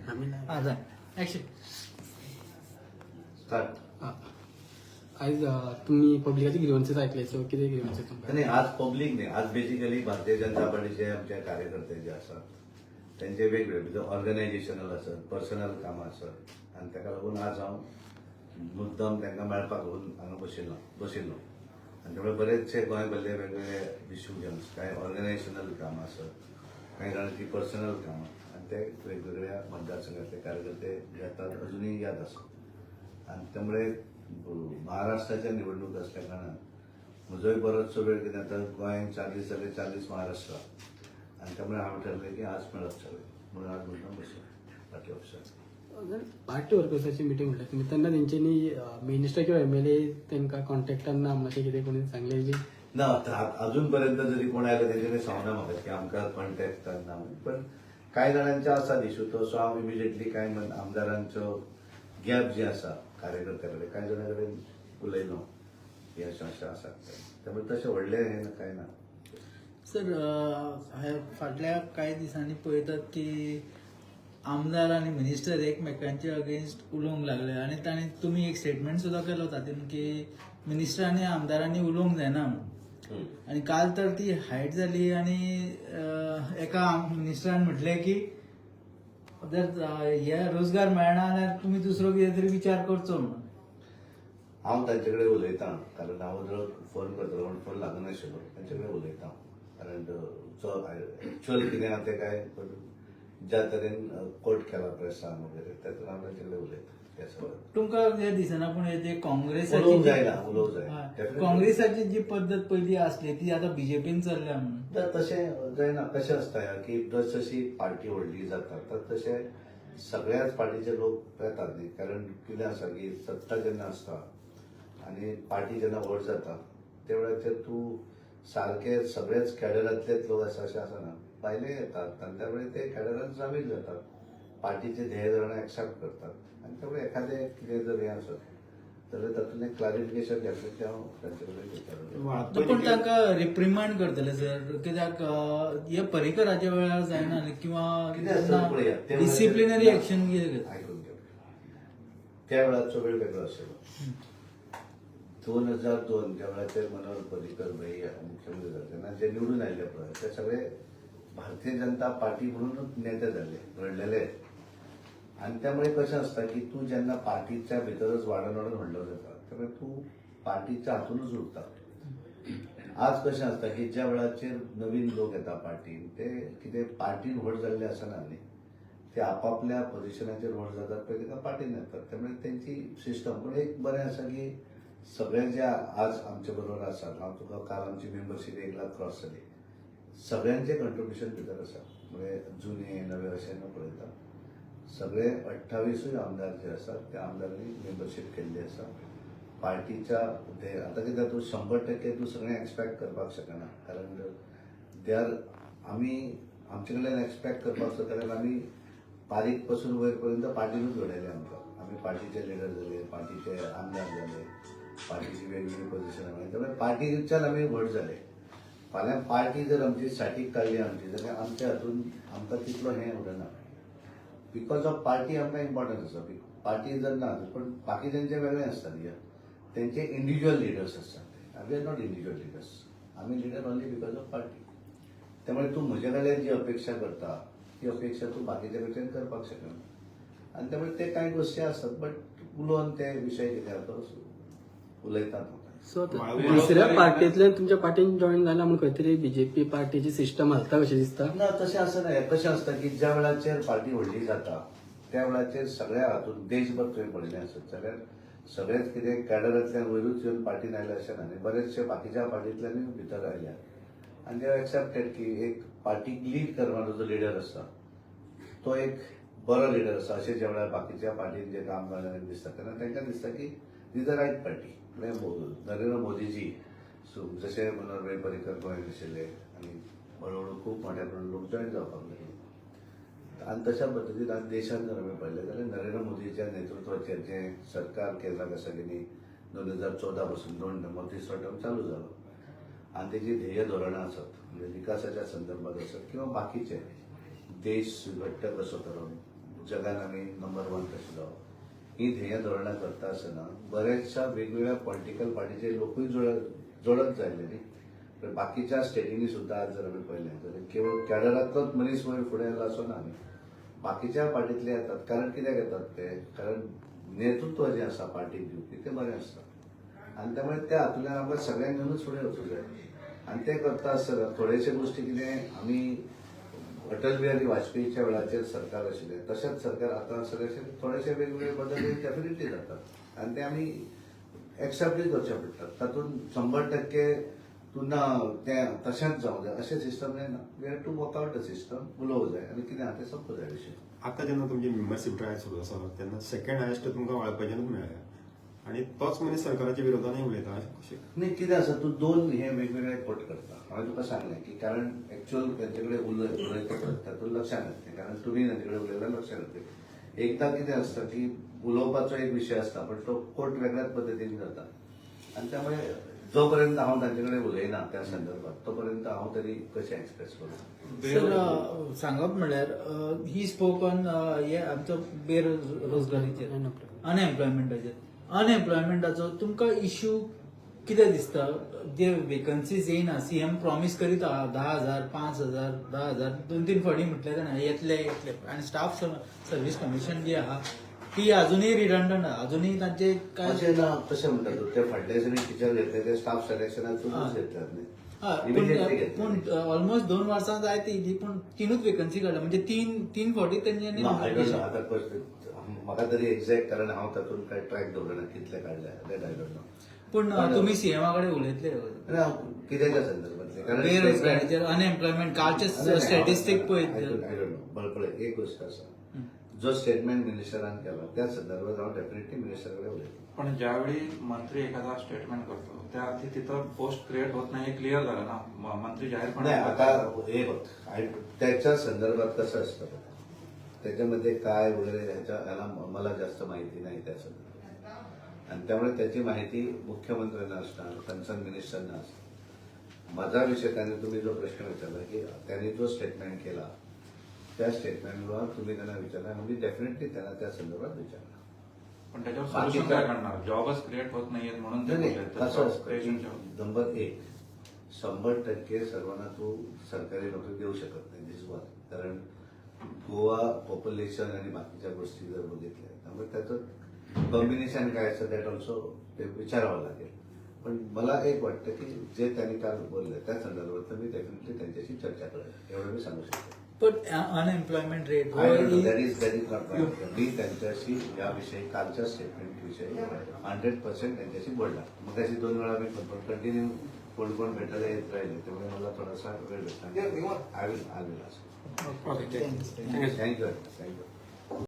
आज तुम्ही पब्लिकाचे ग्रीव्हन्सेस ऐकले सो किती ग्रीव्हन्सेस नाही आज पब्लिक नाही, आज बेसिकली भारतीय जनता पार्टीचे आमचे कार्यकर्ते जे असतात त्यांचे वेगवेगळे ऑर्गनायझेशनल असत, पर्सनल कामां असत आणि ताका लागून आज हांव मुद्दम तांकां मेळपाक लागून हांगा बशिल्लो आनी त्यामुळे बरेचशे गोंय भरले वेगवेगळे डिसिजन्स, कांय ऑर्गनायझेशनल कामां असत, कांय जाणांची पर्सनल कामां आणि ते वेगवेगळ्या मतदारसंघातले कार्यकर्ते येतात, अजूनही याद असत आणि त्यामुळे महाराष्ट्राच्या निवडणूक असल्या कारणान म्हजोय बरोचसो वेळ कितें आता गोंयांत 40 जाले 40 महाराष्ट्रा आणि त्यामुळे हांव ठरलें की आज मेळप सगळें म्हणून आज म्हणून बसलो पार्टी ऑफिसार. पार्टी वर्कर्साची मिटींग म्हटल्यार तुमी तेन्ना तेंच्यांनी मिनिस्टर किंवा MLA तांकां कॉन्टॅक्टान ना मातशें कितें कोणी सांगलें बी ना. अजून पर्यंत जरी कोण आयलो तेंच्यांनी सांगना म्हाका की आमकां कॉन्टॅक्ट ना, पण कांय जाणांचो आसा इशू तो सो हांव इमिजिएटली कांय आमदारांचो गॅप जे आसा कार्यकर्त्या कडेन कांय जाणां कडेन उलयलो हे अशें आसा, त्यामुळे तशें व्हडलें हें कांय ना. सर फाटल्या कांय दिसांनी पळयतात की आमदार आणि मिनिस्टर एकमेकांच्या अगेन्स्ट उलोवंक लागले आणि ताणें तुमी एक स्टेटमेंट सुद्दां केलो तातूंत की मिनिस्टरांनी आमदारांनी उलोवंक जायना म्हणून. आणि काल तर ती हायट जाली आणि एका मिनिस्टरान म्हटलें की जर हे रोजगार मेळना जाल्यार तुमी दुसरो कितें तरी विचार करचो म्हणून. हांव तांचे कडेन उलयतां कारण हांव जर फोन करतलो पूण फोन लागनाशिल्लो, तांचे कडेन उलयतां कारण जो एक्चुअल कितें आहा तें कांय ज्या तरेन कोट केला प्रेसान वगैरे तातूंत हांव तांचे कडेन उलयतां. तुमकां हें दिसना पूण ते काँग्रेसाची जी पद्दत पयली आसली ती आतां बीजेपीन चल्ल्या म्हणून तशें जायना. कशें आसता की जशी पार्टी व्हडली जाता तशें सगळ्याच पार्टीचे लोक येतात न्ही, कारण कितें आसा की सत्ता जेन्ना आसता आनी पार्टी जेन्ना व्हड जाता त्या वेळाचेर तूं सारके सगळेच कॅडरांतलेच लोक आसा अशें आसना, भायले येतात आनी त्यामुळे ते कॅडरान सामील जातात, पार्टीचे ध्येय धोरणां एक्सेप्ट करतात आनी त्यामुळे एखादें कितें जर हें आसत जाल्यार तातूंत एक क्लॅरिफिकेशन डेफिनेटली हांव तांचे कडेन घेतलो. पण तांकां रिप्रिमांड करतले सर कित्याक हे पर्रीकराच्या वेळार जायना किंवा डिसिप्लिनरी एक्शन कितें आयकून घेवं. त्या वेळाचो वेळ वेगळो आशिल्लो. 2002 ज्या वेळाचेर मनोहर पर्रीकर भाई मुख्यमंत्री जाले तेन्ना जे निवडून आयिल्ले पळय ते सगळे भारतीय जनता पार्टी म्हणूनच नेते जाल्ले, घडलेले आणि त्यामुळे कशें आसता की तूं जेन्ना पार्टीच्या भितरच वाडून व्हडलो जाता त्यामुळे तूं पार्टीच्या हातूनच उरता. आज कशें आसता की ज्या वेळाचेर नवीन लोक येता पार्टीन ते कितें पार्टीन व्हड जाल्ले आसना न्ही, ते आपापल्या पोझिशनाचेर व्हड जातात पळय ताका पार्टीन येतात, त्यामुळे तेंची सिस्टम. पूण एक बरें आसा की सगळे जे आज आमचे बरोबर आसात, हांव तुका काल आमची मेंबरशीप 1 लाख क्रॉस जाली, सगळ्यांचे कंट्रिब्युशन भितर आसा, म्हणजे जुने नवे अशें न पळयता सगळे 28 आमदार जे आसात त्या आमदारांनी मेंबरशीप केल्ली आसा पार्टीच्या. आता कितें तूं 100% तूं सगळें एक्सपेक्ट करपाक शकना, कारण आमी आमचे कडल्यान एक्सपेक्ट करपाक शकता कारण आमी बारीक पासून वयर पर्यंत पार्टीनूच घडयलें आमकां. आमी पार्टीचे लिडर जाले, पार्टीचे आमदार जाले, पार्टीची वेगवेगळी पोझिशनां मेळ्ळी, त्यामुळे पार्टीच्यान आमी व्हड जाले. फाल्यां पार्टी जर आमची स्टॅटीक काडली आमची जाल्यार आमच्या हातून आमकां तितलो हें उरना. बिकॉज ऑफ पार्टी आमकां इम्पॉर्टंट आसा. पार्टी जर ना पण बाकीच्यांचे वेगळें आसता न्ही, तेंचे इंडिव्हिज्युअल लिडर्स आसतात. We are not individual leaders, आमी leader only because of party. त्यामुळे तूं म्हजे कडल्यान जी अपेक्षा करता ती अपेक्षा तूं बाकीच्या कडच्यान करपाक शकना आनी त्यामुळे ते कांय गोश्टी आसतात, बट उलोवन ते विशय कितें आसा तो उलयतात. सो दुसऱ्या पार्टींतल्यान तुमच्या पार्टीन जॉईन जाला म्हणून खंय तरी बीजेपी पार्टीची सिस्टम हालता कशें दिसता? ना तशें आसना. कशें आसता की ज्या वेळाचेर पार्टी व्हडली जाता त्या वेळाचेर सगळ्या हातून देशभर तुवें पळयलें आसत जाल्यार सगळेच कितें कॅडरांतल्यान वयरूच येवन पार्टीन आयले अशें ना न्ही, बरेचशे बाकीच्या पार्टींतल्यानूय भितर आयल्यात आनी दे एक्सेप्टेड की एक पार्टीक लीड करणारो जो लिडर आसा तो एक बरो लिडर आसा अशें ज्या वेळार बाकीच्या पार्टीन जे काम करणाऱ्यांक दिसता तेन्ना तांकां दिसता की these are right party. Narendra Modiji जशे मनोहर पर्रीकर गोंयांत आशिल्ले आनी हळूहळू खूब मोठ्या प्रमाणात लोक जॉईन जावपाक लागले आनी तशा पद्दतीन आज देशान जर आमी पळयलें जाल्यार नरेंद्र मोदीच्या नेतृत्वाचेर जें सरकार केंद्राक आसा की न्ही 2014 पासून 2 नंबर 3रो टर्म चालू जालो आनी तेजी ध्येय धोरणां आसात, म्हणजे विकासाच्या संदर्भात आसत किंवा बाकीचे देश घट्ट कसो करप, जगान आम्ही नंबर 1 कशें जावप ही ध्येय धोरणां करता आसतना बऱ्याचशा वेगवेगळ्या पॉलिटिकल पार्टीचे लोकूय जोडत जाल्ले न्ही तर बाकीच्या स्टेटींनी सुद्धा आज जर आमी पळयलें जाल्यार केवळ कॅडरांतलोच मनीस वयर फुडें आयला असो ना न्ही बाकीच्या पार्टींतले येतात कारण कित्याक येतात ते कारण नेतृत्व जें आसा पार्टीक दिवपी तें बरें आसता आनी त्यामुळे त्या हातूंतल्यान आमकां सगळ्यांक घेवनूच फुडें वचूंक जाय आनी तें करता आसतना थोडेशे गोश्टी कितें आमी अटल बिहारी वाजपेयीच्या वेळाचेर सरकार आशिल्लें तशेंच सरकार आतां थोडेशे वेगवेगळे बदल डेफिनेटली जातात आनी ते आमी एक्सेप्टूय करचे पडटात तातूंत 100% तुना तें तशेंच जावं जाय अशें सिस्टम जायना we have to work out the system उलोवंक जाय आनी कितें आहा तें सोंपो जाय विशय आता जेन्ना तुमची मेंबरशीप ड्रायव्ह सुरू आसा तेन्ना सेकंड हायेस्ट तुमकां वळखपाचेंच मेळ्ळें आणि तोच मनीस सरकाराच्या विरोधानूय उलयता कशें नाही कितें आसा तूं दोन हे वेगवेगळे कोट करता हांवें तुका सांगलें की कारण एक्चुअल तेंचे कडेन उलयता तातूंत लक्षांत येतलें कारण तुमी तांचे कडेन उलयल्यार लक्षांत येतलें एकदां कितें आसता की उलोवपाचो एक विशय आसता पण तो कोट वेगळ्याच पद्दतीन जाता आनी त्यामुळे जो पर्यंत हांव तांचे कडेन उलयना त्या संदर्भात तो पर्यंत हांव तरी कशें एक्सप्रेस करूं सर सांगप म्हणल्यार ही स्पोक ऑन हे आमचो बेरोजगारीचेर अनएम्प्लॉयमेंटाचेर अनएम्प्लॉयमेंटाचो तुमकां इश्यू कितें दिसता जे वेकन्सीज येयना सीएम प्रॉमिस करीत आहा 10,000 5,000 10,000 2-3 फावटी म्हटलें जाणा येतले आनी स्टाफ सर्व्हिस कमिशन जी आहा ती अजूनही रिडंडंट आहा अजूनही तांचे काय अशें ना तशें म्हणटा तूं ते फाटले जरी टीचर घेतले ते स्टाफ सिलेक्शनातूनच घेतल्यात न्ही पूण ऑलमोस्ट 2 वर्सां जाय ती इली पूण 3च वेकन्सी काडल्या म्हणजे तीन फावटी तेंच्यांनी म्हाका तरी एक्झॅक्ट कारण हांव तातूंत काय ट्रॅक दवरना कितले काडल्या दॅट आय डोंट नो पूण तुमी सीएमा कडेन उलयतले कित्याच्या संदर्भांतले बेरोजगारीचेर अनएम्प्लॉयमेंट कालचे स्टॅटिस्टीक पळयत आय डोंट नो बळपळे एक गोष्ट आसा जो स्टेटमेंट मिनिस्टरान केला त्या संदर्भात हांव डेफिनेटली मिनिस्टर कडेन उलयतलो पण ज्यावेळी मंत्री एखादा स्टेटमेंट करतो त्या अर्थी तिथं पोस्ट क्रिएट होत नाही हे क्लिअर झालं ना मंत्री जाहीरपणे नाही आता हे बघ त्याच्या संदर्भात कसं असतं त्याच्यामध्ये काय वगैरे याला मला जास्त माहिती नाही त्या संदर्भात आणि त्यामुळे त्याची माहिती मुख्यमंत्र्यांना असणार कन्सर्न मिनिस्टरना असणार माझा विषय त्याने तुम्ही जो प्रश्न विचारला की त्यांनी जो स्टेटमेंट केला त्या स्टेटमेंटवर तुम्ही त्यांना विचारला म्हणजे डेफिनेटली त्यांना त्या संदर्भात विचारला पण त्याच्यावर सोल्युशन काय करणार जॉबच क्रिएट होत नाहीयेत म्हणून ते कसं असतं नंबर 1 100% सर्वांना तू सरकारी नोकरी देऊ शकत नाही दिस वन कारण गोवा पॉप्युलेशन आणि बाकीच्या गोष्टी जर बघितल्या त्यामुळे त्याचं कॉम्बिनेशन काय असतं दॅट ऑल्सो ते विचारावं लागेल पण मला एक वाटतं की जे त्यांनी काल बोलले त्या संदर्भात मी डेफिनेटली त्यांच्याशी चर्चा करेल एवढं मी सांगू शकतो पण unemployment rate that is not me त्यांच्याशी याविषयी कालच्या स्टेटमेंट विषयी 100% त्यांच्याशी बोलला मग त्याची 2 वेळा मी कंटिन्यू कोण भेटायला येत राहिले त्यामुळे मला थोडासा वेळ भेटला आय विल ओके थँक्यू